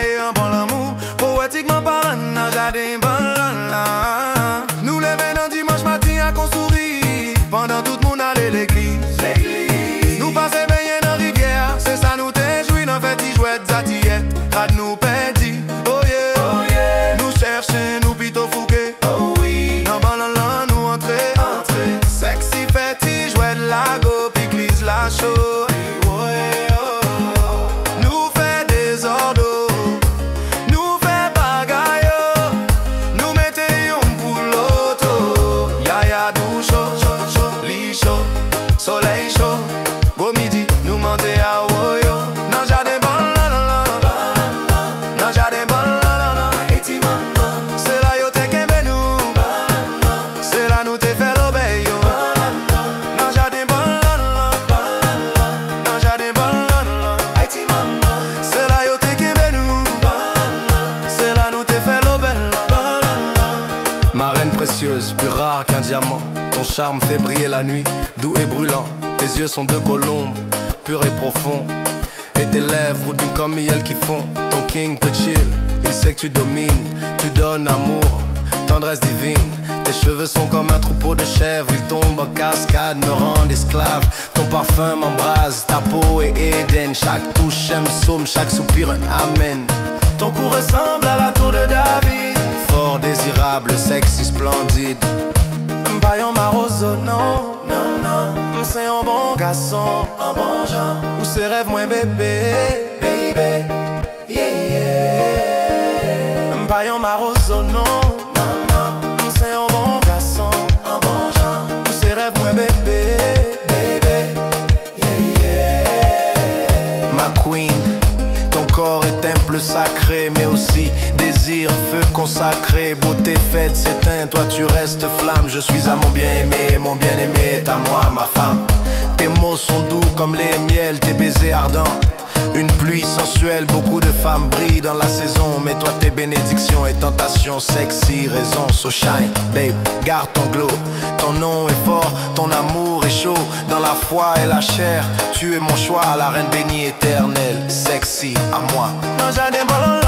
et un bon l'amour. Poétiquement parlant, dans jardin bon là. Nous lever dans dimanche matin à qu'on sourit. Pendant tout le monde allait l'église. Nous passer baigner dans rivière. C'est ça nous t'éjouit dans fait y jouer d'atillette. Rad nous perdit. Oh yeah. Nous chercher, nous plutôt fouquer. Oh oui. Dans bon là, nous entrer. Sexy fait y jouer de la go. Puis glisse la chaux. Nous fait des ordres. Nous fait bagaille. Nous mettez un pour l'auto. Yaya dou chaud, lit chaud, soleil chaud. Beau midi, nous monter à Woyo. Dans jardin bon la. Dans jardin bon la. C'est là yo te kembe nous. C'est là nous te fait l'obéir. Dans jardin bon la. Dans jardin bon la. C'est là yo te kembe nous. C'est là nous te fait l'obéir. Ma reine précieuse, plus rare qu'un diamant. Ton charme fait briller la nuit, doux et brûlant. Tes yeux sont deux colombes, purs et profonds. Et tes lèvres roux comme miel qui font. Ton king te chill, il sait que tu domines. Tu donnes amour, tendresse divine. Tes cheveux sont comme un troupeau de chèvres. Ils tombent en cascade, me rendent esclave. Ton parfum m'embrase, ta peau est Éden. Chaque touche un psaume, chaque soupir un amen. Ton cou ressemble à la tour de David. Fort désirable, sexy, splendide. M'payon Marozo, non. C'est un bon garçon, un bon genre. Ou ses rêves moins bébé, baby, yeah. M'payon Marozo, non. C'est un bon garçon, un bon genre. Ou ses rêves moins bébé, baby, yeah. Ma queen, ton corps est temple sacré, mais aussi désir, feu consacré. Beauté faite s'éteint, toi tu restes flamme. Je suis à mon bien-aimé, mon bien-aimé est à moi, ma femme. Tes mots sont doux comme les miels, tes baisers ardents. Une pluie sensuelle, beaucoup de femmes brillent dans la saison. Mais toi tes bénédictions et tentations, sexy, raison, so shine, babe, garde ton glow. Ton nom est fort, ton amour est chaud. Dans la foi et la chair, tu es mon choix, la reine bénie éternelle. Sexy à moi. Dans jardin bon